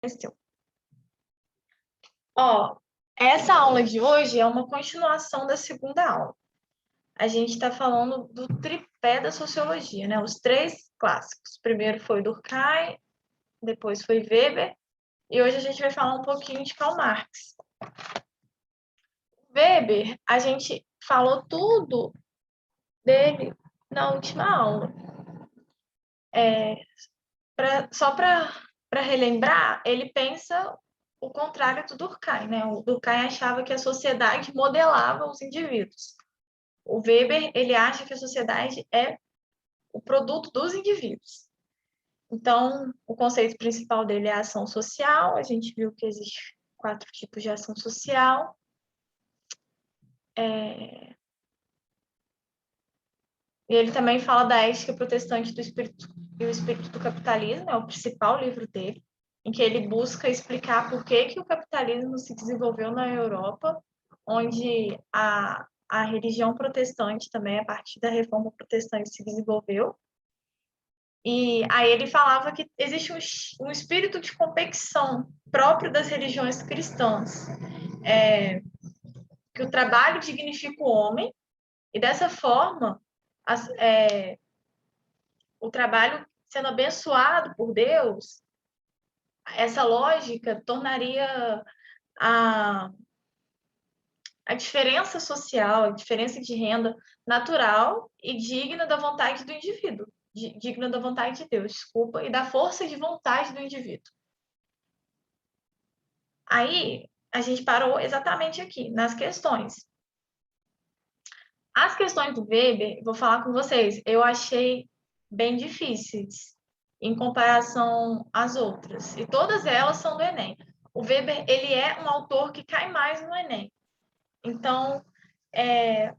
seu. Ó, essa aula de hoje é uma continuação da segunda aula. A gente está falando do tripé da sociologia, né? Os três clássicos. Primeiro foi Durkheim, depois foi Weber, e hoje a gente vai falar um pouquinho de Karl Marx. Weber, a gente falou tudo dele na última aula. Só para relembrar, ele pensa o contrário do Durkheim, né? O Durkheim achava que a sociedade modelava os indivíduos. O Weber, ele acha que a sociedade é o produto dos indivíduos. Então, o conceito principal dele é a ação social. A gente viu que existe 4 tipos de ação social. E ele também fala da ética protestante do espírito e o espírito do capitalismo, é o principal livro dele, em que ele busca explicar por que o capitalismo se desenvolveu na Europa, onde a religião protestante também, a partir da reforma protestante, se desenvolveu. E aí ele falava que existe um espírito de competição próprio das religiões cristãs, que o trabalho dignifica o homem, e dessa forma, o trabalho sendo abençoado por Deus, essa lógica tornaria a diferença social, a diferença de renda natural e digna da vontade do indivíduo, digna da vontade de Deus, desculpa, e da força de vontade do indivíduo. Aí, a gente parou exatamente aqui, nas questões. As questões do Weber, vou falar com vocês, eu achei bem difíceis em comparação às outras. E todas elas são do Enem. O Weber, ele é um autor que cai mais no Enem. Então, é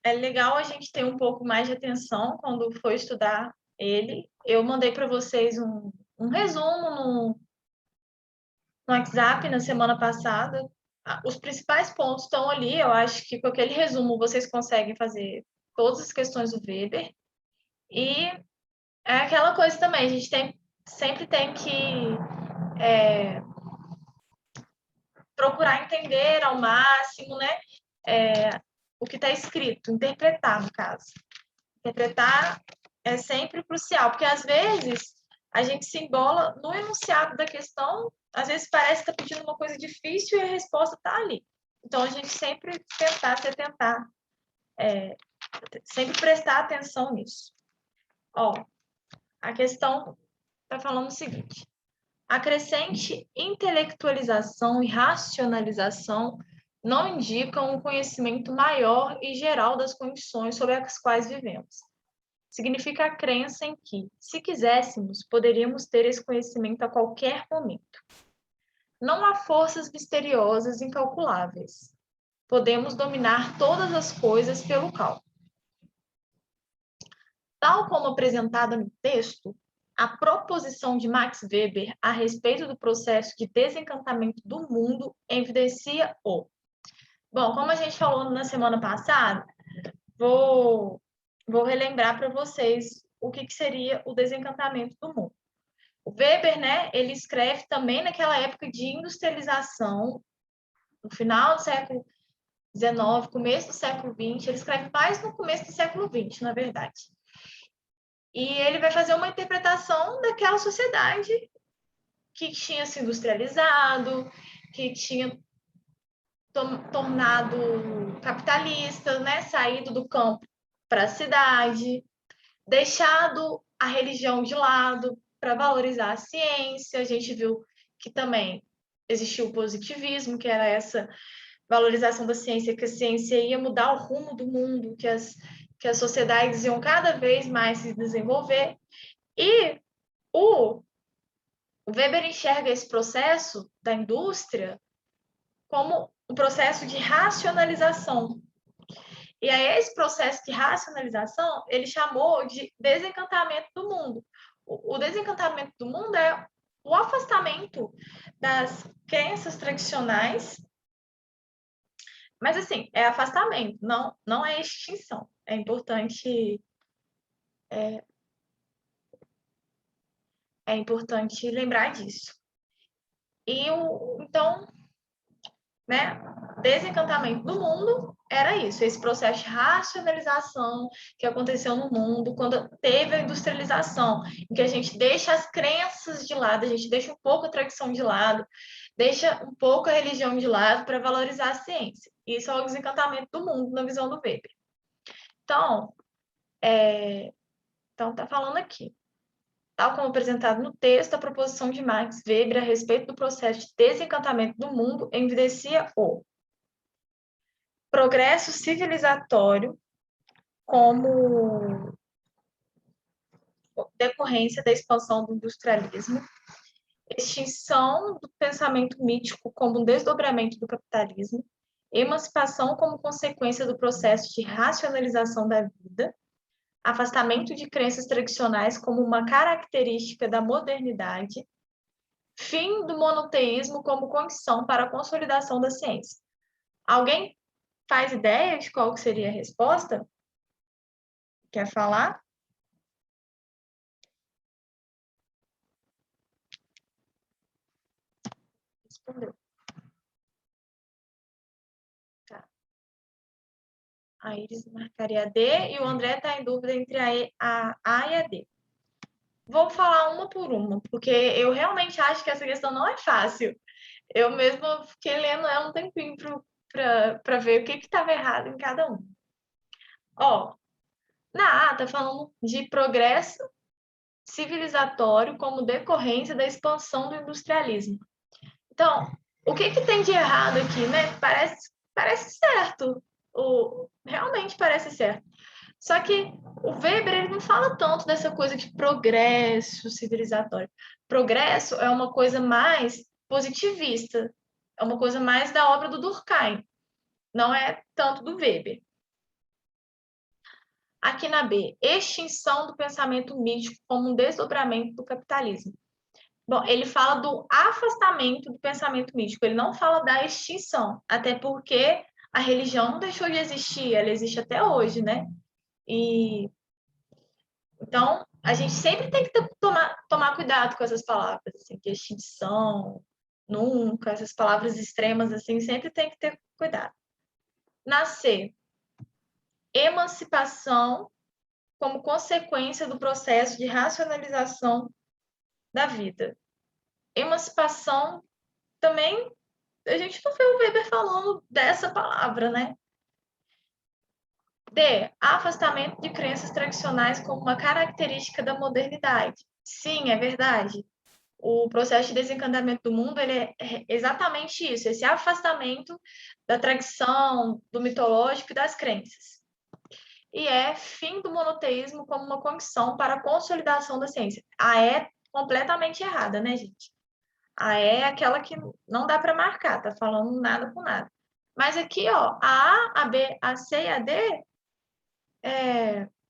legal a gente ter um pouco mais de atenção quando for estudar ele. Eu mandei para vocês um resumo no WhatsApp na semana passada. Os principais pontos estão ali. Eu acho que com aquele resumo vocês conseguem fazer todas as questões do Weber. E é aquela coisa também, a gente sempre tem que procurar entender ao máximo, né? O que está escrito, interpretar, no caso. Interpretar é sempre crucial, porque às vezes a gente se embola no enunciado da questão, às vezes parece que está pedindo uma coisa difícil e a resposta está ali. Então, a gente sempre sempre prestar atenção nisso. Ó, a questão está falando o seguinte: a crescente intelectualização e racionalização não indicam um conhecimento maior e geral das condições sobre as quais vivemos. Significa a crença em que, se quiséssemos, poderíamos ter esse conhecimento a qualquer momento. Não há forças misteriosas incalculáveis. Podemos dominar todas as coisas pelo cálculo. Tal como apresentada no texto, a proposição de Max Weber a respeito do processo de desencantamento do mundo evidencia o... Bom, como a gente falou na semana passada, vou relembrar para vocês o que seria o desencantamento do mundo. O Weber, né, ele escreve também naquela época de industrialização, no final do século XIX, começo do século XX, ele escreve mais no começo do século XX, na verdade. E ele vai fazer uma interpretação daquela sociedade que tinha se industrializado, que tinha tornado capitalista, né? Saído do campo para a cidade, deixado a religião de lado para valorizar a ciência. A gente viu que também existiu o positivismo, que era essa valorização da ciência, que a ciência ia mudar o rumo do mundo, que as sociedades iam cada vez mais se desenvolver. E o Weber enxerga esse processo da indústria como um processo de racionalização. E aí, esse processo de racionalização, ele chamou de desencantamento do mundo. O desencantamento do mundo é o afastamento das crenças tradicionais, mas, assim, é afastamento, não é extinção. É importante lembrar disso. Então, né, desencantamento do mundo era isso, esse processo de racionalização que aconteceu no mundo quando teve a industrialização, em que a gente deixa as crenças de lado, a gente deixa um pouco a tradição de lado, deixa um pouco a religião de lado para valorizar a ciência. Isso é o desencantamento do mundo na visão do Weber. Então, tá falando aqui. Tal como apresentado no texto, a proposição de Max Weber a respeito do processo de desencantamento do mundo evidencia o progresso civilizatório como decorrência da expansão do industrialismo, extinção do pensamento mítico como um desdobramento do capitalismo, emancipação como consequência do processo de racionalização da vida, afastamento de crenças tradicionais como uma característica da modernidade, fim do monoteísmo como condição para a consolidação da ciência. Alguém faz ideia de qual seria a resposta? Quer falar? Respondeu. Tá. A Iris marcaria a D e o André está em dúvida entre a A e a D. Vou falar uma por uma, porque eu realmente acho que essa questão não é fácil. Eu mesma fiquei lendo ela um tempinho para ver o que estava errado em cada um. Ó, na A está falando de progresso civilizatório como decorrência da expansão do industrialismo. Então, o que tem de errado aqui, né? Parece certo. Realmente parece certo. Só que o Weber ele não fala tanto dessa coisa de progresso civilizatório. Progresso é uma coisa mais positivista, é uma coisa mais da obra do Durkheim, não é tanto do Weber. Aqui na B, extinção do pensamento mítico como um desdobramento do capitalismo. Bom, ele fala do afastamento do pensamento mítico, ele não fala da extinção, até porque a religião não deixou de existir, ela existe até hoje, né? E então a gente sempre tem que tomar cuidado com essas palavras, assim, que extinção, nunca, essas palavras extremas assim, sempre tem que ter cuidado. Nascer, emancipação como consequência do processo de racionalização da vida. Emancipação também a gente não vê o Weber falando dessa palavra, né? D. Afastamento de crenças tradicionais como uma característica da modernidade. Sim, é verdade. O processo de desencantamento do mundo ele é exatamente isso, esse afastamento da tradição, do mitológico e das crenças. E é fim do monoteísmo como uma condição para a consolidação da ciência. A é completamente errada, né, gente? A é aquela que não dá para marcar, tá falando nada com nada. Mas aqui, ó, a A, a B, a C e a D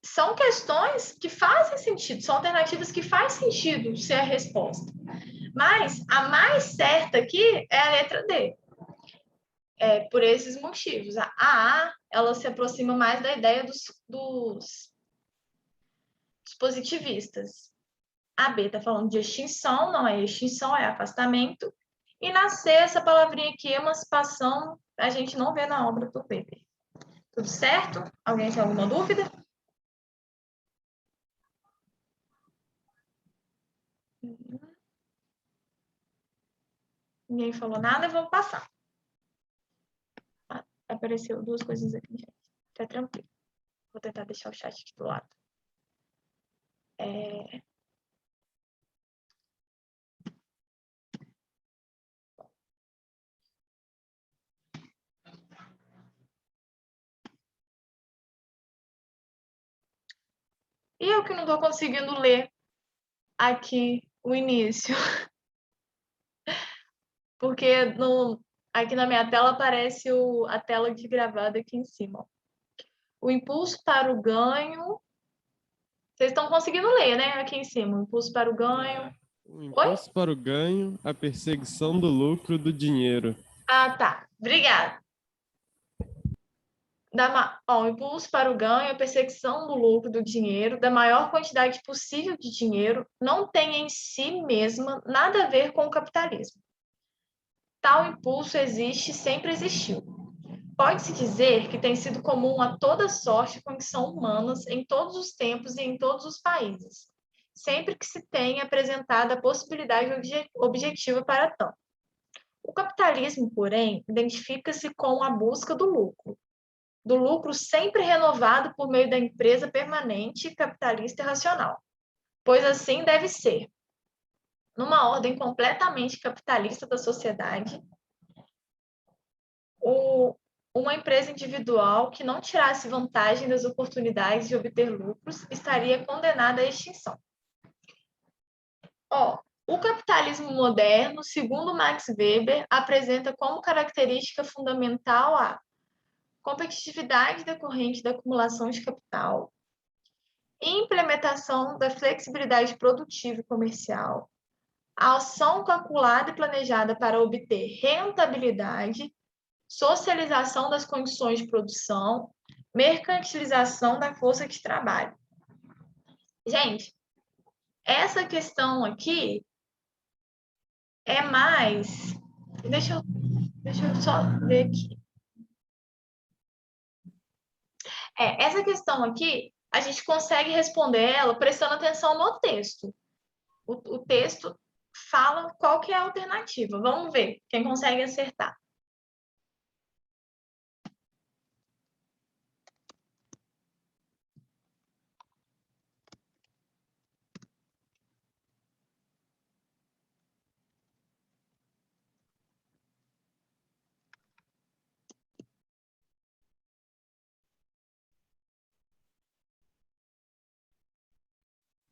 são questões que fazem sentido, são alternativas que faz sentido ser a resposta. Mas a mais certa aqui é a letra D. Por esses motivos. A, ela se aproxima mais da ideia dos positivistas. A B está falando de extinção, não é extinção, é afastamento. E na C, essa palavrinha aqui, emancipação, a gente não vê na obra do Weber. Tudo certo? Alguém tem alguma dúvida? Ninguém falou nada, vamos passar. Apareceu duas coisas aqui, gente. Tá tranquilo. Vou tentar deixar o chat aqui do lado. E eu que não estou conseguindo ler aqui o início. Porque aqui na minha tela aparece a tela de gravado aqui em cima. O impulso para o ganho. Vocês estão conseguindo ler, né? Aqui em cima. O impulso para o ganho. O impulso para o ganho, a perseguição do lucro do dinheiro. Ah, tá. Obrigada. O impulso para o ganho, a perseguição do lucro do dinheiro, da maior quantidade possível de dinheiro, não tem em si mesma nada a ver com o capitalismo. Tal impulso existe e sempre existiu. Pode-se dizer que tem sido comum a toda sorte de condição humanas em todos os tempos e em todos os países, sempre que se tenha apresentado a possibilidade objetiva para tanto. O capitalismo, porém, identifica-se com a busca do lucro sempre renovado por meio da empresa permanente, capitalista e racional, pois assim deve ser. Numa ordem completamente capitalista da sociedade, uma empresa individual que não tirasse vantagem das oportunidades de obter lucros estaria condenada à extinção. O capitalismo moderno, segundo Max Weber, apresenta como característica fundamental a competitividade decorrente da acumulação de capital, implementação da flexibilidade produtiva e comercial, a ação calculada e planejada para obter rentabilidade, socialização das condições de produção, mercantilização da força de trabalho. Gente, essa questão aqui é mais... Deixa eu só ver aqui. Essa questão aqui, a gente consegue responder ela prestando atenção no texto. O texto fala qual que é a alternativa. Vamos ver quem consegue acertar.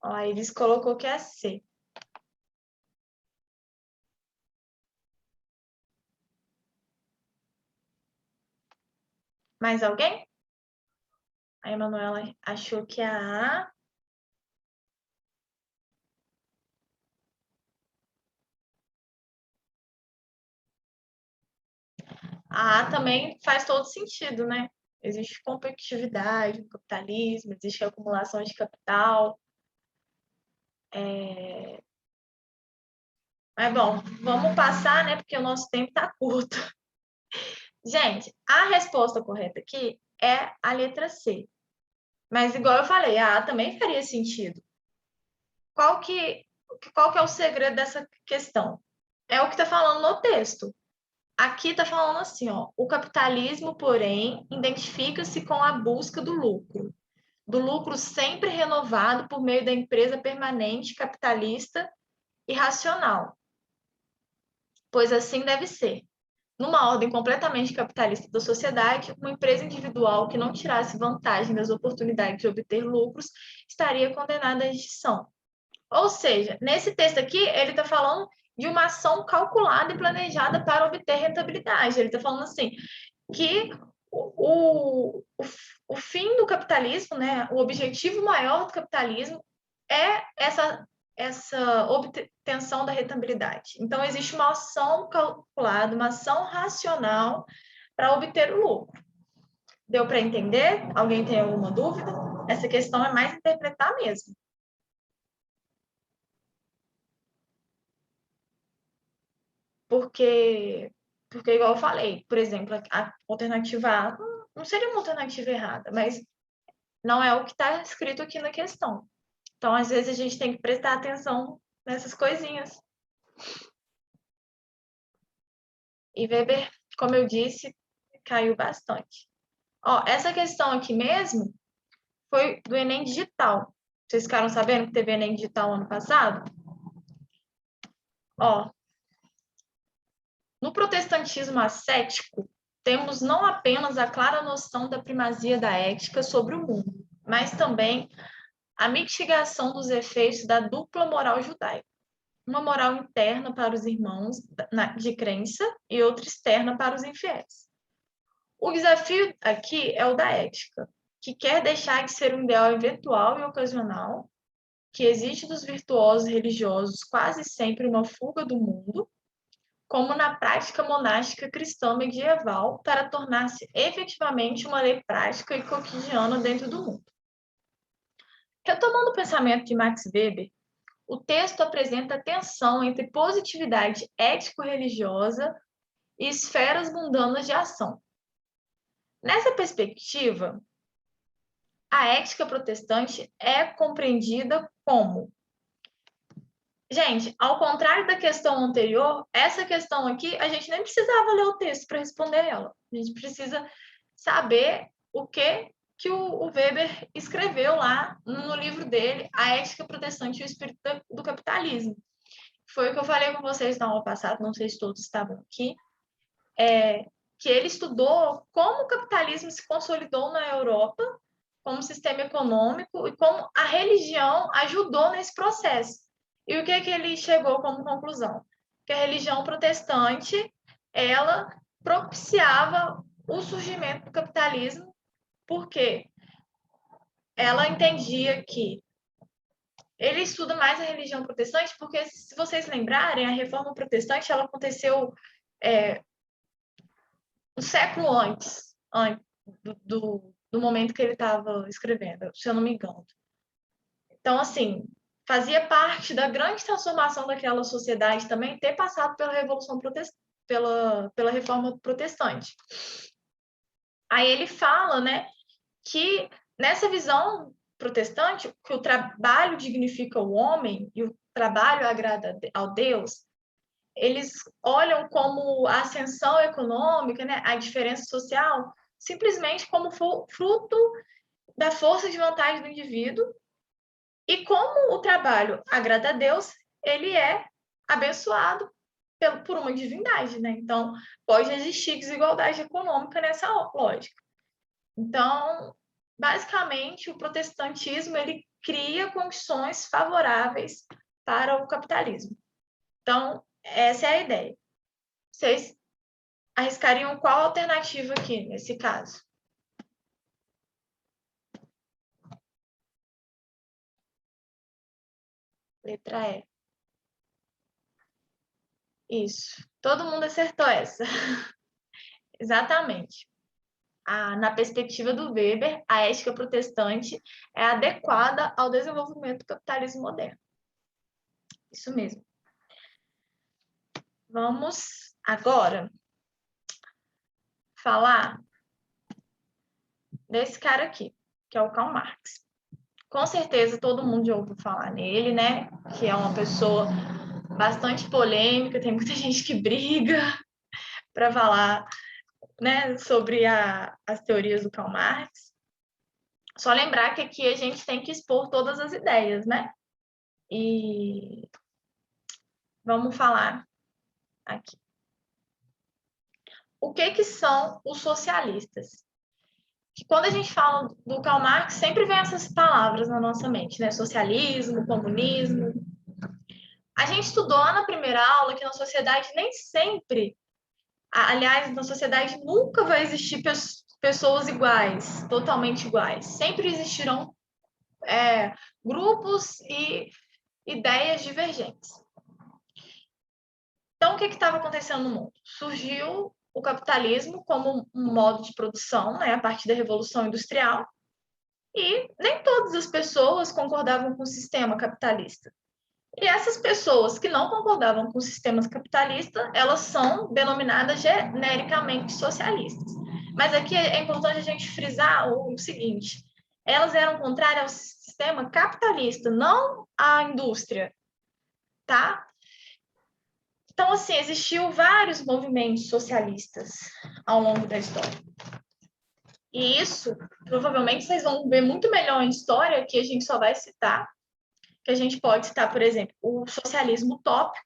Ó, eles colocou que é C. Mais alguém? A Emanuela achou que é a A. A A também faz todo sentido, né? Existe competitividade no capitalismo, existe acumulação de capital. Mas, bom, vamos passar, né? Porque o nosso tempo está curto. Gente, a resposta correta aqui é a letra C. Mas, igual eu falei, a A também faria sentido. Qual que é o segredo dessa questão? É o que está falando no texto. Aqui está falando assim, ó, o capitalismo, porém, identifica-se com a busca do lucro sempre renovado por meio da empresa permanente, capitalista e racional, pois assim deve ser. Numa ordem completamente capitalista da sociedade, uma empresa individual que não tirasse vantagem das oportunidades de obter lucros estaria condenada à extinção. Ou seja, nesse texto aqui, ele está falando de uma ação calculada e planejada para obter rentabilidade. Ele está falando assim, que o fim do capitalismo, né, o objetivo maior do capitalismo é essa obtenção da rentabilidade. Então, existe uma ação calculada, uma ação racional para obter o lucro. Deu para entender? Alguém tem alguma dúvida? Essa questão é mais interpretar mesmo. Porque, igual eu falei, por exemplo, a alternativa A não seria uma alternativa errada, mas não é o que está escrito aqui na questão. Então, às vezes, a gente tem que prestar atenção nessas coisinhas. E Weber, como eu disse, caiu bastante. Ó, essa questão aqui mesmo foi do Enem Digital. Vocês ficaram sabendo que teve Enem Digital ano passado? Ó, no protestantismo ascético, temos não apenas a clara noção da primazia da ética sobre o mundo, mas também a mitigação dos efeitos da dupla moral judaica. Uma moral interna para os irmãos de crença e outra externa para os infiéis. O desafio aqui é o da ética, que quer deixar de ser um ideal eventual e ocasional, que exige dos virtuosos religiosos quase sempre uma fuga do mundo, como na prática monástica cristã medieval, para tornar-se efetivamente uma lei prática e cotidiana dentro do mundo. Retomando o pensamento de Max Weber, o texto apresenta a tensão entre positividade ético-religiosa e esferas mundanas de ação. Nessa perspectiva, a ética protestante é compreendida como... Gente, ao contrário da questão anterior, essa questão aqui, a gente nem precisava ler o texto para responder ela. A gente precisa saber o que o Weber escreveu lá no livro dele, A Ética Protestante e o Espírito do Capitalismo. Foi o que eu falei com vocês na aula passada, não sei se todos estavam aqui, que ele estudou como o capitalismo se consolidou na Europa como sistema econômico e como a religião ajudou nesse processo. E o que ele chegou como conclusão? Que a religião protestante, ela propiciava o surgimento do capitalismo, porque ela entendia que... Ele estuda mais a religião protestante porque, se vocês lembrarem, a reforma protestante ela aconteceu um século antes do momento que ele estava escrevendo, se eu não me engano. Então, assim, fazia parte da grande transformação daquela sociedade também ter passado pela Revolução pela Reforma Protestante. Aí ele fala, né, que nessa visão protestante, que o trabalho dignifica o homem e o trabalho agrada ao Deus, eles olham como a ascensão econômica, né, a diferença social, simplesmente como fruto da força de vontade do indivíduo. E como o trabalho agrada a Deus, ele é abençoado por uma divindade, né? Então, pode existir desigualdade econômica nessa lógica. Então, basicamente, o protestantismo ele cria condições favoráveis para o capitalismo. Então, essa é a ideia. Vocês arriscariam qual alternativa aqui, nesse caso? Letra E. Isso. Todo mundo acertou essa. Exatamente. Na perspectiva do Weber, a ética protestante é adequada ao desenvolvimento do capitalismo moderno. Isso mesmo. Vamos agora falar desse cara aqui, que é o Karl Marx. Com certeza todo mundo já ouviu falar nele, né? Que é uma pessoa bastante polêmica, tem muita gente que briga para falar, né, sobre as teorias do Karl Marx. Só lembrar que aqui a gente tem que expor todas as ideias, né? E vamos falar aqui. O que são os socialistas? Que quando a gente fala do Karl Marx, sempre vem essas palavras na nossa mente, né? Socialismo, comunismo. A gente estudou lá na primeira aula que na sociedade nem sempre, aliás, na sociedade nunca vai existir pessoas iguais, totalmente iguais. Sempre existirão grupos e ideias divergentes. Então, o que estava acontecendo no mundo? Surgiu o capitalismo como um modo de produção, né, a partir da Revolução Industrial, e nem todas as pessoas concordavam com o sistema capitalista. E essas pessoas que não concordavam com o sistema capitalista, elas são denominadas genericamente socialistas. Mas aqui é importante a gente frisar o seguinte: elas eram contrárias ao sistema capitalista, não à indústria, tá? Então, assim, existiu vários movimentos socialistas ao longo da história. E isso, provavelmente, vocês vão ver muito melhor em história, que a gente só vai citar, que a gente pode citar, por exemplo, o socialismo utópico,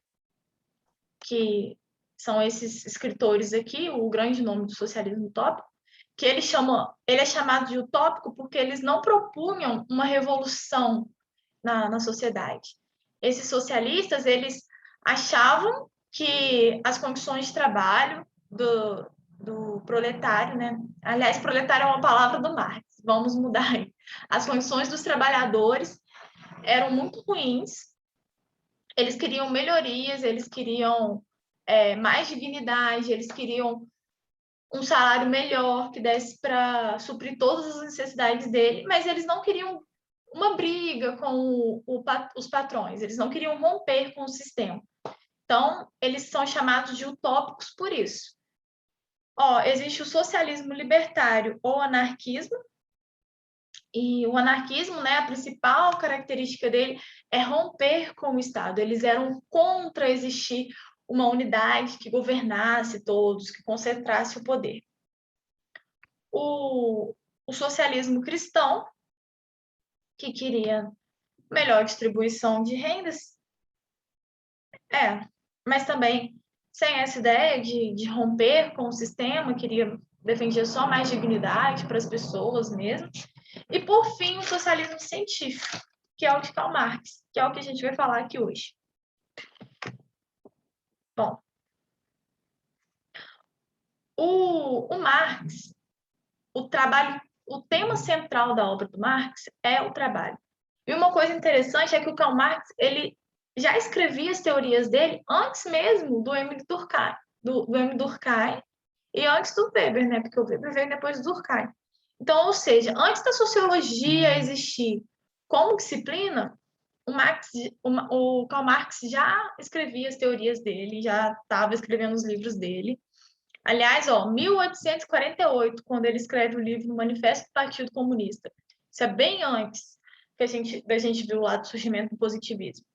que são esses escritores aqui, o grande nome do socialismo utópico, que ele é chamado de utópico porque eles não propunham uma revolução na sociedade. Esses socialistas, eles achavam que as condições de trabalho do proletário, né? Aliás, proletário é uma palavra do Marx, vamos mudar aí. As condições dos trabalhadores eram muito ruins, eles queriam melhorias, eles queriam mais dignidade, eles queriam um salário melhor que desse para suprir todas as necessidades dele, mas eles não queriam uma briga com os patrões, eles não queriam romper com o sistema. Então, eles são chamados de utópicos por isso. Existe o socialismo libertário ou anarquismo, e o anarquismo, né, a principal característica dele é romper com o Estado. Eles eram contra existir uma unidade que governasse todos, que concentrasse o poder. O socialismo cristão, que queria melhor distribuição de rendas, mas também sem essa ideia de romper com o sistema, queria defender só mais dignidade para as pessoas mesmo. E, por fim, o socialismo científico, que é o de Karl Marx, que é o que a gente vai falar aqui hoje. Bom, o Marx, o tema central da obra do Marx é o trabalho. E uma coisa interessante é que o Karl Marx, ele já escrevia as teorias dele antes mesmo do Emile Durkheim, do Emile Durkheim e antes do Weber, né? Porque o Weber veio depois do Durkheim. Então, ou seja, antes da sociologia existir como disciplina, o Karl Marx já escrevia as teorias dele, já estava escrevendo os livros dele. Aliás, 1848, quando ele escreve o livro Manifesto do Partido Comunista. Isso é bem antes da gente ver o lado do surgimento do positivismo.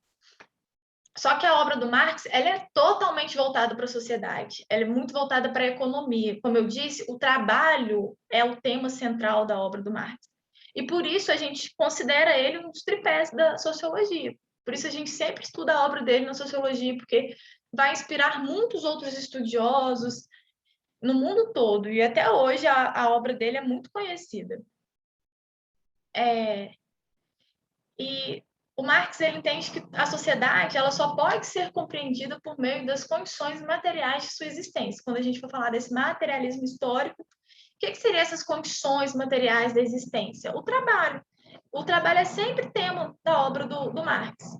Só que a obra do Marx, ela é totalmente voltada para a sociedade, ela é muito voltada para a economia. Como eu disse, o trabalho é o tema central da obra do Marx. E por isso a gente considera ele um dos tripés da sociologia. Por isso a gente sempre estuda a obra dele na sociologia, porque vai inspirar muitos outros estudiosos no mundo todo. E até hoje a obra dele é muito conhecida. E o Marx ele entende que a sociedade ela só pode ser compreendida por meio das condições materiais de sua existência. Quando a gente for falar desse materialismo histórico, o que seriam essas condições materiais da existência? O trabalho. O trabalho é sempre tema da obra do Marx.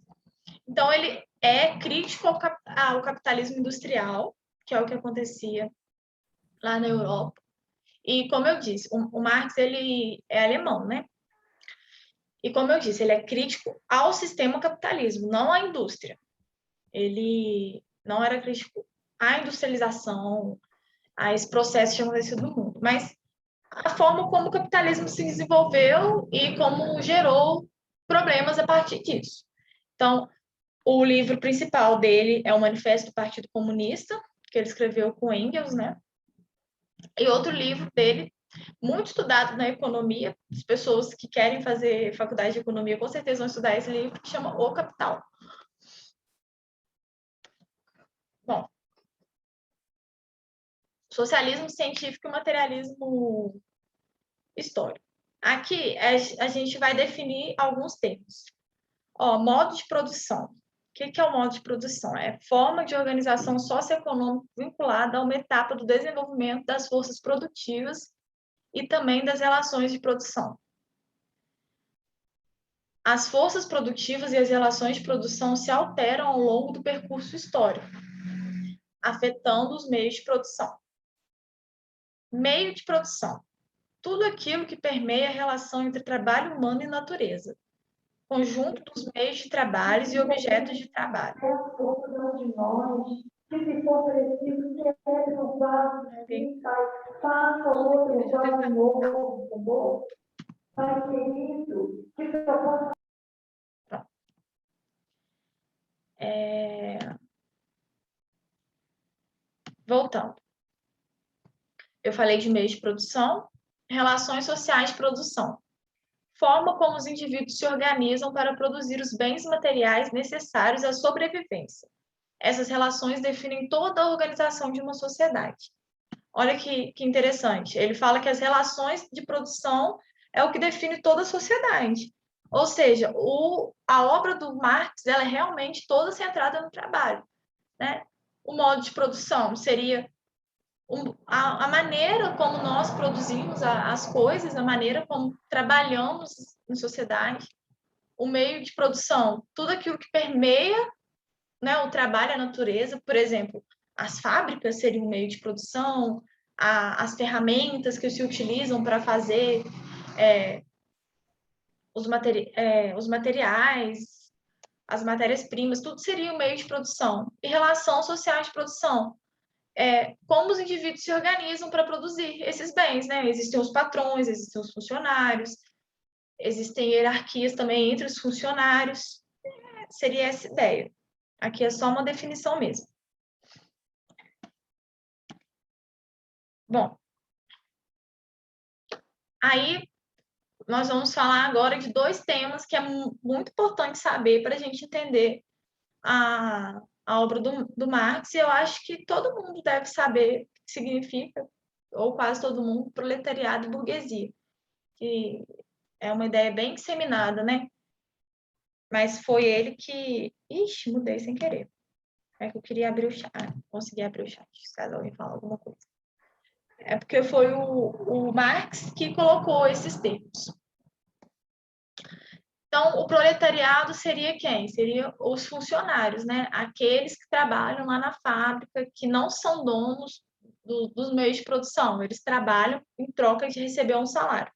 Então, ele é crítico ao capitalismo industrial, que é o que acontecia lá na Europa. E, como eu disse, o Marx ele é alemão, né? E, como eu disse, ele é crítico ao sistema capitalismo, não à indústria. Ele não era crítico à industrialização, a esse processo que tinha acontecido no mundo, mas a forma como o capitalismo se desenvolveu e como gerou problemas a partir disso. Então, o livro principal dele é o Manifesto do Partido Comunista, que ele escreveu com Engels, né? E outro livro dele, muito estudado na economia, as pessoas que querem fazer faculdade de economia com certeza vão estudar esse livro, que chama O Capital. Bom, socialismo científico e materialismo histórico. Aqui a gente vai definir alguns termos. Modo de produção. O que é o modo de produção? É forma de organização socioeconômica vinculada a uma etapa do desenvolvimento das forças produtivas e também das relações de produção. As forças produtivas e as relações de produção se alteram ao longo do percurso histórico, afetando os meios de produção. Meio de produção. Tudo aquilo que permeia a relação entre trabalho humano e natureza. Conjunto dos meios de trabalho e objetos de trabalho. Voltando. Eu falei de meios de produção, relações sociais de produção. Forma como os indivíduos se organizam para produzir os bens materiais necessários à sobrevivência. Essas relações definem toda a organização de uma sociedade. Olha que interessante. Ele fala que as relações de produção é o que define toda a sociedade. Ou seja, a obra do Marx ela é realmente toda centrada no trabalho, né? O modo de produção seria a maneira como nós produzimos as coisas, a maneira como trabalhamos em sociedade, o meio de produção, tudo aquilo que permeia, né, o trabalho, a natureza, por exemplo, as fábricas seriam um meio de produção, as ferramentas que se utilizam para fazer os materiais, as matérias-primas, tudo seria um meio de produção. E relação social de produção, como os indivíduos se organizam para produzir esses bens, né? Existem os patrões, existem os funcionários, existem hierarquias também entre os funcionários. Seria essa ideia. Aqui é só uma definição mesmo. Bom, aí nós vamos falar agora de dois temas que é muito importante saber para a gente entender a obra do Marx, e eu acho que todo mundo deve saber o que significa, ou quase todo mundo, proletariado e burguesia, que é uma ideia bem disseminada, né? Mas foi ele que... Ixi, mudei sem querer. É que eu queria abrir o chat. Consegui abrir o chat, caso alguém fale alguma coisa. É porque foi o Marx que colocou esses termos. Então, o proletariado seria quem? Seria os funcionários, né? Aqueles que trabalham lá na fábrica, que não são donos dos meios de produção. Eles trabalham em troca de receber um salário.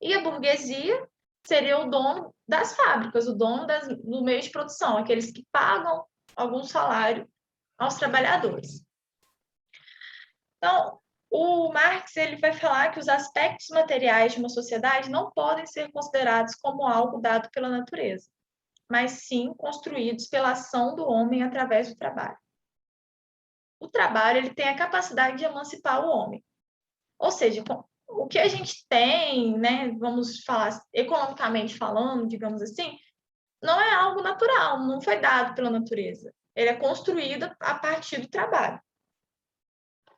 E a burguesia seria o dono das fábricas, o dono do meio de produção, aqueles que pagam algum salário aos trabalhadores. Então, o Marx ele vai falar que os aspectos materiais de uma sociedade não podem ser considerados como algo dado pela natureza, mas sim construídos pela ação do homem através do trabalho. O trabalho ele tem a capacidade de emancipar o homem. Ou seja, o que a gente tem, né, vamos falar economicamente falando, digamos assim, não é algo natural, não foi dado pela natureza. Ele é construído a partir do trabalho.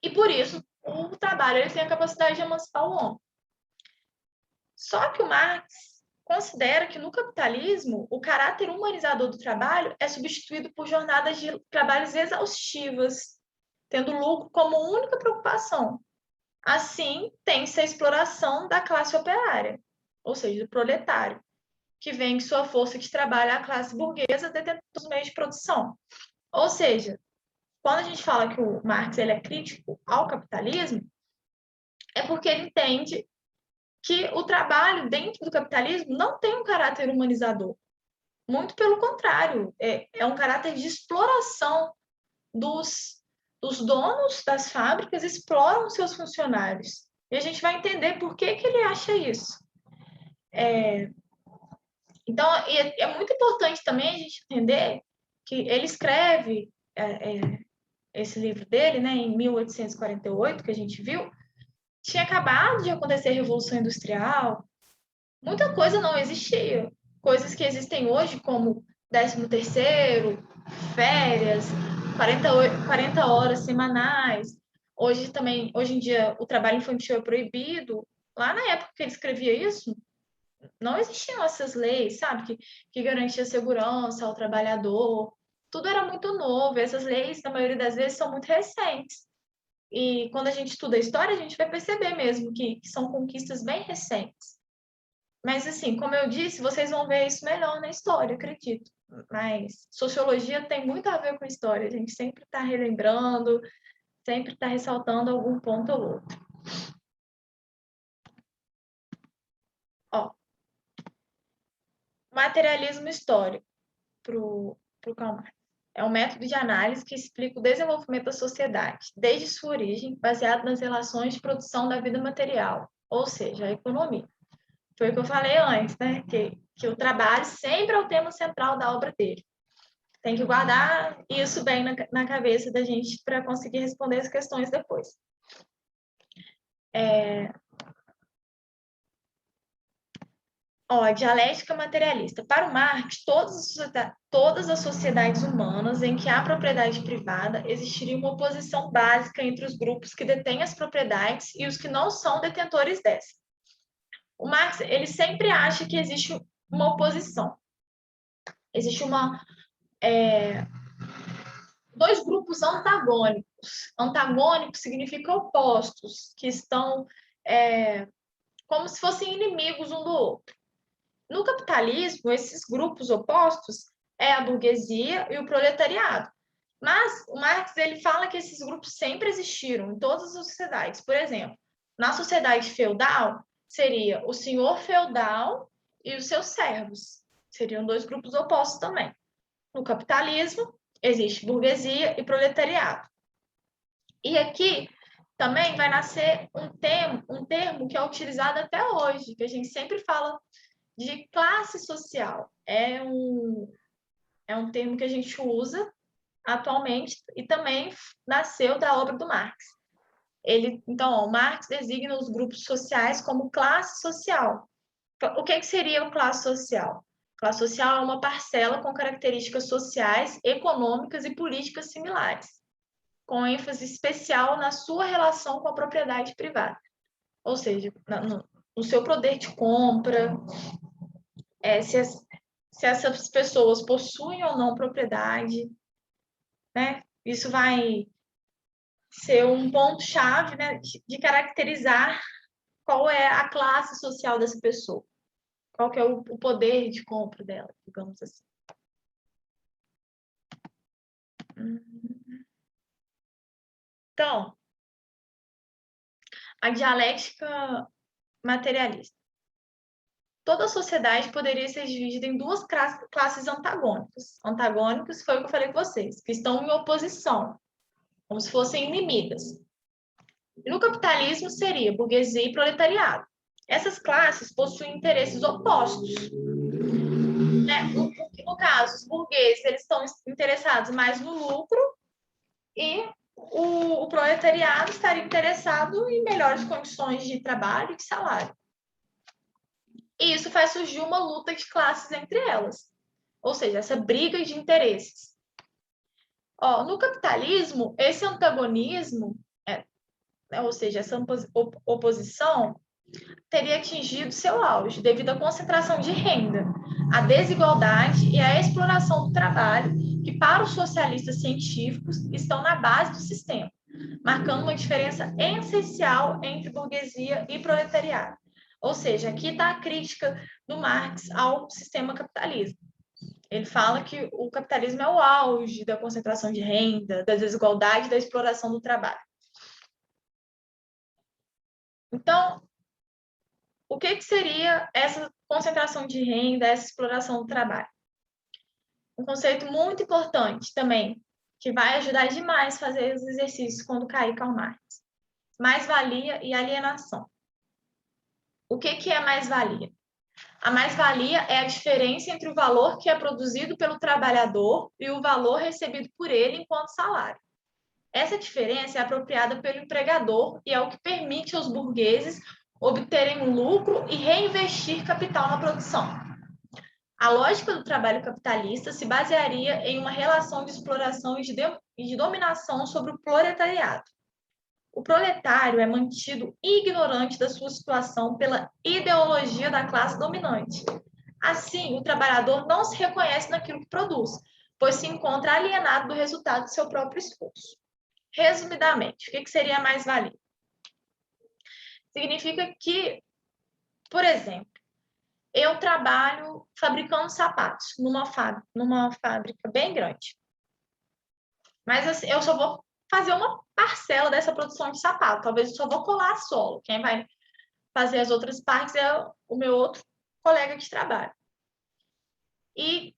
E por isso, o trabalho ele tem a capacidade de emancipar o homem. Só que o Marx considera que no capitalismo, o caráter humanizador do trabalho é substituído por jornadas de trabalhos exaustivas, tendo lucro como única preocupação. Assim, tem-se a exploração da classe operária, ou seja, do proletário, que vem de sua força de trabalho à classe burguesa detentora dos meios de produção. Ou seja, quando a gente fala que o Marx ele é crítico ao capitalismo, é porque ele entende que o trabalho dentro do capitalismo não tem um caráter humanizador. Muito pelo contrário, é um caráter de exploração dos donos das fábricas, exploram seus funcionários. E a gente vai entender por que ele acha isso. Então, é muito importante também a gente entender que ele escreve esse livro dele, né, em 1848, que a gente viu, tinha acabado de acontecer a Revolução Industrial, muita coisa não existia. Coisas que existem hoje, como 13º, férias, 40 horas semanais. Hoje em dia, o trabalho infantil é proibido. Lá na época que ele escrevia isso, não existiam essas leis, sabe? Que garantia segurança ao trabalhador. Tudo era muito novo. Essas leis, na maioria das vezes, são muito recentes. E quando a gente estuda a história, a gente vai perceber mesmo que são conquistas bem recentes. Mas, assim, como eu disse, vocês vão ver isso melhor na história, acredito. Mas sociologia tem muito a ver com história. A gente sempre está relembrando, sempre está ressaltando algum ponto ou outro. Ó, materialismo histórico para o Karl Marx. É um método de análise que explica o desenvolvimento da sociedade, desde sua origem, baseado nas relações de produção da vida material, ou seja, a economia. Foi o que eu falei antes, né? Que o trabalho sempre é o tema central da obra dele. Tem que guardar isso bem na cabeça da gente para conseguir responder as questões depois. A dialética materialista. Para o Marx, todas as sociedades humanas em que há propriedade privada, existiria uma oposição básica entre os grupos que detêm as propriedades e os que não são detentores dessas. O Marx ele sempre acha que existe uma oposição. Existe dois grupos antagônicos. Antagônicos significa opostos, que estão como se fossem inimigos um do outro. No capitalismo, esses grupos opostos é a burguesia e o proletariado. Mas o Marx ele fala que esses grupos sempre existiram em todas as sociedades. Por exemplo, na sociedade feudal, seria o senhor feudal e os seus servos. Seriam dois grupos opostos também. No capitalismo, existe burguesia e proletariado. E aqui também vai nascer um termo que é utilizado até hoje, que a gente sempre fala de classe social. É um termo que a gente usa atualmente e também nasceu da obra do Marx. Então, Marx designa os grupos sociais como classe social. O que seria o classe social? Classe social é uma parcela com características sociais, econômicas e políticas similares, com ênfase especial na sua relação com a propriedade privada. Ou seja, no seu poder de compra, se essas pessoas possuem ou não propriedade, né? Isso vai ser um ponto-chave, né, de caracterizar qual é a classe social dessa pessoa, qual que é o poder de compra dela, digamos assim. Então, a dialética materialista. Toda a sociedade poderia ser dividida em duas classes antagônicas. Antagônicas foi o que eu falei com vocês, que estão em oposição, como se fossem inimigas. E no capitalismo seria burguesia e proletariado. Essas classes possuem interesses opostos. Né? No caso, os burgueses eles estão interessados mais no lucro e o proletariado estaria interessado em melhores condições de trabalho e de salário. E isso faz surgir uma luta de classes entre elas, ou seja, essa briga de interesses. No capitalismo, esse antagonismo, ou seja, essa oposição, teria atingido seu auge devido à concentração de renda, à desigualdade e à exploração do trabalho, que para os socialistas científicos estão na base do sistema, marcando uma diferença essencial entre burguesia e proletariado. Ou seja, aqui está a crítica do Marx ao sistema capitalista. Ele fala que o capitalismo é o auge da concentração de renda, da desigualdade e da exploração do trabalho. Então, o que seria essa concentração de renda, essa exploração do trabalho? Um conceito muito importante também, que vai ajudar demais a fazer os exercícios quando cair Karl Marx. Mais-valia e alienação. O que é mais-valia? A mais-valia é a diferença entre o valor que é produzido pelo trabalhador e o valor recebido por ele enquanto salário. Essa diferença é apropriada pelo empregador e é o que permite aos burgueses obterem um lucro e reinvestir capital na produção. A lógica do trabalho capitalista se basearia em uma relação de exploração e de dominação sobre o proletariado. O proletário é mantido ignorante da sua situação pela ideologia da classe dominante. Assim, o trabalhador não se reconhece naquilo que produz, pois se encontra alienado do resultado do seu próprio esforço. Resumidamente, o que seria a mais-valia? Significa que, por exemplo, eu trabalho fabricando sapatos numa fábrica bem grande. Mas assim, eu só vou fazer uma parcela dessa produção de sapato. Talvez eu só vou colar a sola. Quem vai fazer as outras partes é o meu outro colega de trabalho. E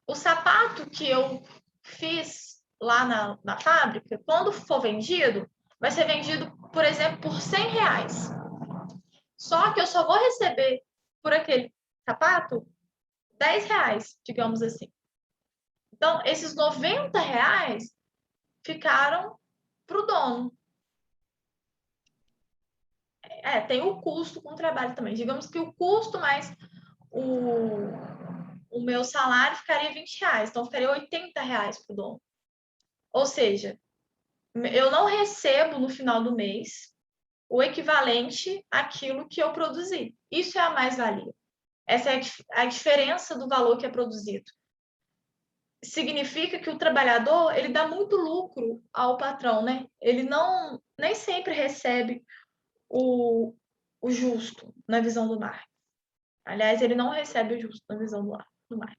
o sapato que eu fiz lá na fábrica, quando for vendido, vai ser vendido, por exemplo, por R$100. Só que eu só vou receber por aquele sapato R$10, digamos assim. Então, esses R$90 ficaram para o dono. Tem o custo com o trabalho também. Digamos que o custo mais o meu salário ficaria R$20, então ficaria R$80 para o dono. Ou seja, eu não recebo no final do mês o equivalente àquilo que eu produzi. Isso é a mais-valia. Essa é a diferença do valor que é produzido. Significa que o trabalhador ele dá muito lucro ao patrão, né? Ele nem sempre recebe o justo na visão do Marx. Aliás, ele não recebe o justo na visão do Marx.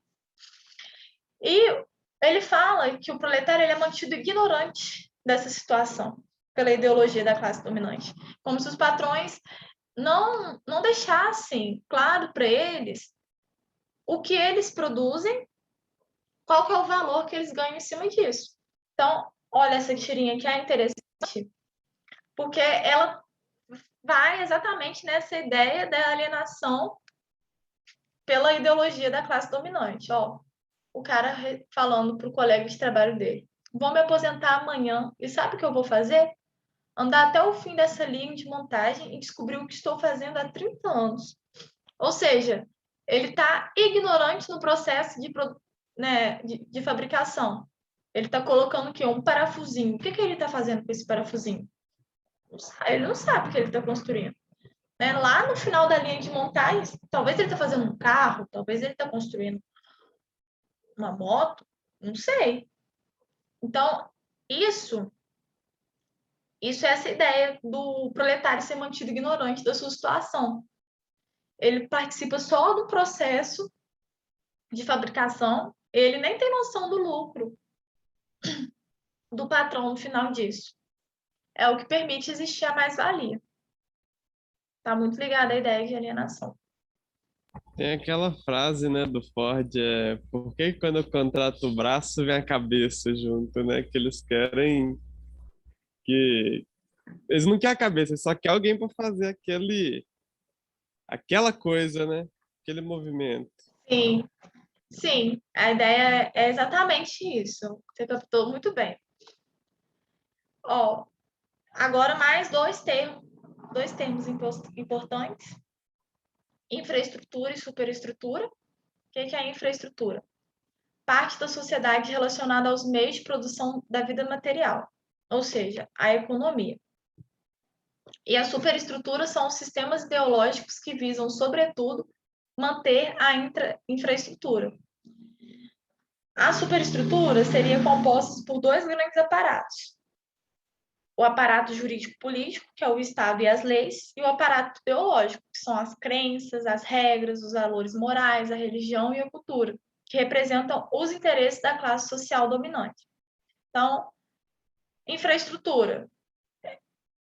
E ele fala que o proletário ele é mantido ignorante dessa situação pela ideologia da classe dominante, como se os patrões não deixassem claro para eles o que eles produzem, qual que é o valor que eles ganham em cima disso. Então, olha essa tirinha aqui, é interessante. porque ela vai exatamente nessa ideia da alienação pela ideologia da classe dominante. Ó, o cara falando para o colega de trabalho dele: vou me aposentar amanhã e sabe o que eu vou fazer? Andar até o fim dessa linha de montagem e descobrir o que estou fazendo há 30 anos. Ou seja, ele está ignorante no processo de fabricação. Ele está colocando aqui um parafusinho. O que ele está fazendo com esse parafusinho? Ele não sabe o que ele está construindo. Lá no final da linha de montagem, talvez ele está fazendo um carro, talvez ele está construindo uma moto, não sei. Então, isso é essa ideia do proletário ser mantido ignorante da sua situação. Ele participa só do processo de fabricação, ele nem tem noção do lucro do patrão no final disso. É o que permite existir a mais-valia. Está muito ligado à ideia de alienação. Tem aquela frase, né, do Ford, por que quando eu contrato o braço vem a cabeça junto, né? Que eles querem que... Eles não querem a cabeça, só quer alguém para fazer aquela coisa, né? Aquele movimento. Sim, sim. A ideia é exatamente isso. Você captou muito bem. Ó, agora mais dois termos importantes: infraestrutura e superestrutura. O que é infraestrutura? Parte da sociedade relacionada aos meios de produção da vida material, ou seja, a economia. E a superestrutura são os sistemas ideológicos que visam, sobretudo, manter a infraestrutura. A superestrutura seria composta por dois grandes aparatos: o aparato jurídico-político, que é o Estado e as leis, e o aparato ideológico, que são as crenças, as regras, os valores morais, a religião e a cultura, que representam os interesses da classe social dominante. Então, infraestrutura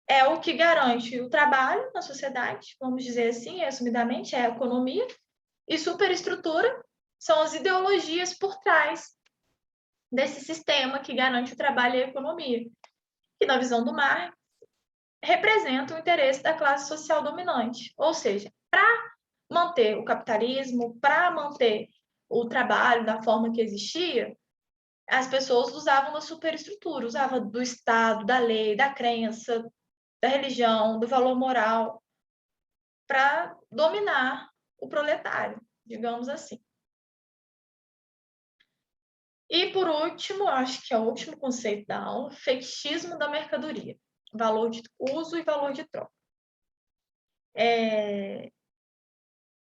é o que garante o trabalho na sociedade, vamos dizer assim, resumidamente, é a economia, e superestrutura são as ideologias por trás desse sistema que garante o trabalho e a economia, que, na visão do Marx, representa o interesse da classe social dominante. Ou seja, para manter o capitalismo, para manter o trabalho da forma que existia, as pessoas usavam da superestrutura, usavam do Estado, da lei, da crença, da religião, do valor moral, para dominar o proletário, digamos assim. E, por último, acho que é o último conceito da aula: fetichismo da mercadoria, valor de uso e valor de troca.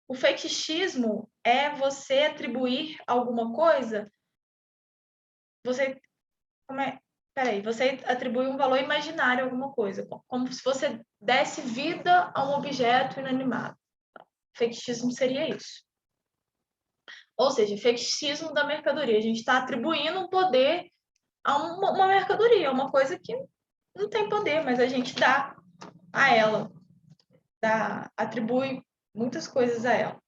O fetichismo é você atribuir alguma coisa, você atribui um valor imaginário a alguma coisa, como se você desse vida a um objeto inanimado. Fetichismo seria isso. Ou seja, fetichismo da mercadoria. A gente está atribuindo um poder a uma mercadoria, uma coisa que não tem poder, mas a gente dá a ela, atribui muitas coisas a ela.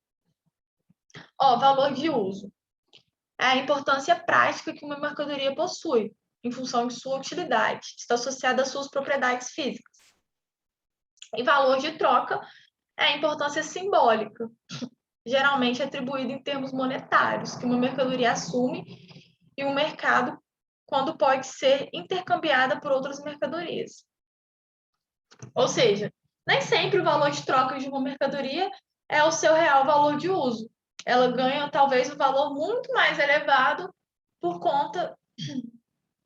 Valor de uso. É a importância prática que uma mercadoria possui, em função de sua utilidade, está associada às suas propriedades físicas. E valor de troca é a importância simbólica, geralmente atribuída em termos monetários, que uma mercadoria assume em um mercado quando pode ser intercambiada por outras mercadorias. Ou seja, nem sempre o valor de troca de uma mercadoria é o seu real valor de uso. Ela ganha talvez um valor muito mais elevado por conta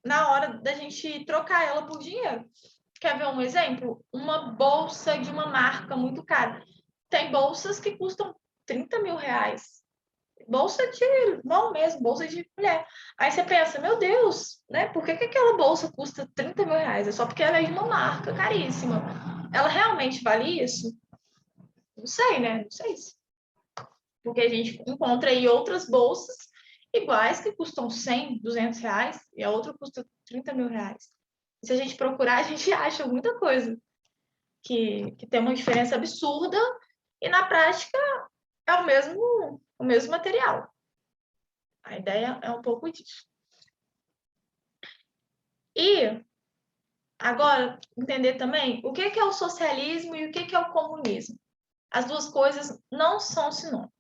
na hora da gente trocar ela por dinheiro. Quer ver um exemplo? Uma bolsa de uma marca muito cara. Tem bolsas que custam 30 mil reais. Bolsa de mão mesmo, bolsa de mulher. Aí você pensa, meu Deus, né? Por que aquela bolsa custa 30 mil reais? É só porque ela é de uma marca caríssima. Ela realmente vale isso? Não sei, né? Não sei se. Porque a gente encontra aí outras bolsas iguais que custam 100, 200 reais e a outra custa 30 mil reais. E se a gente procurar, a gente acha muita coisa que tem uma diferença absurda e na prática é o mesmo material. A ideia é um pouco disso. E Agora, entender também o que é o socialismo e o que é o comunismo. As duas coisas não são sinônimos.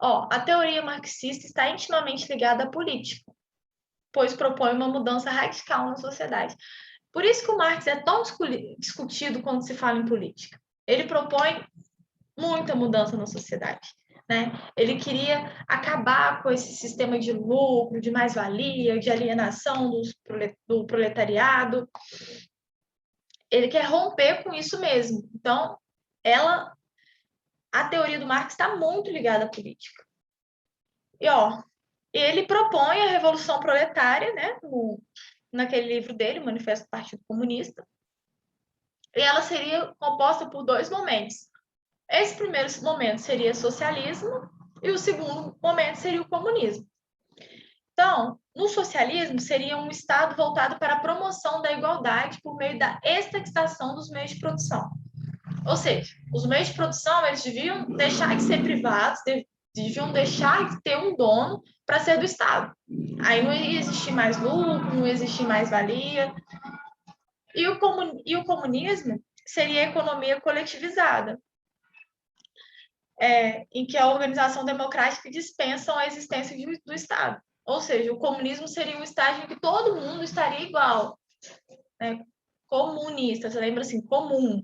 Ó, a teoria marxista está intimamente ligada à política, pois propõe uma mudança radical na sociedade. Por isso que o Marx é tão discutido quando se fala em política. Ele propõe muita mudança na sociedade. Né? Ele queria acabar com esse sistema de lucro, de mais-valia, de alienação do proletariado. Ele quer romper com isso mesmo. Então, a teoria do Marx está muito ligada à política. E, ó, ele propõe a Revolução Proletária, né, naquele livro dele, o Manifesto do Partido Comunista, e ela seria composta por dois momentos. Esse primeiro momento seria socialismo e o segundo momento seria o comunismo. Então, no socialismo, seria um Estado voltado para a promoção da igualdade por meio da estatização dos meios de produção. Ou seja, os meios de produção eles deviam deixar de ser privados, deviam deixar de ter um dono para ser do Estado. Aí não ia existir mais lucro, não ia existir mais valia. E o comunismo seria a economia coletivizada, em que a organização democrática dispensa a existência do Estado. Ou seja, o comunismo seria um estágio em que todo mundo estaria igual. Né? Comunista, você lembra assim, comum.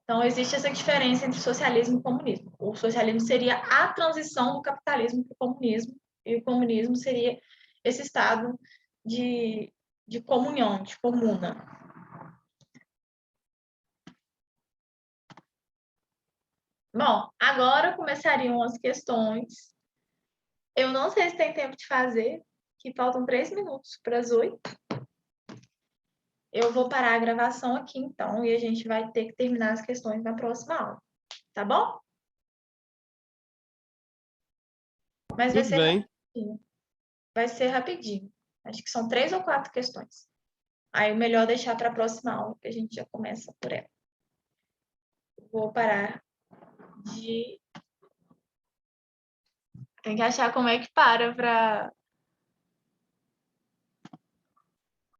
Então, existe essa diferença entre socialismo e comunismo. O socialismo seria a transição do capitalismo para o comunismo, e o comunismo seria esse estado de comunhão, de comuna. Bom, agora começariam as questões. Eu não sei se tem tempo de fazer, que faltam 3 minutos para as 8. Eu vou parar a gravação aqui, então, e a gente vai ter que terminar as questões na próxima aula. Tá bom? Mas vai ser rapidinho. Vai ser rapidinho. Acho que são 3 ou 4 questões. Aí o melhor é deixar para a próxima aula, que a gente já começa por ela. Vou parar de... Tem que achar como é que para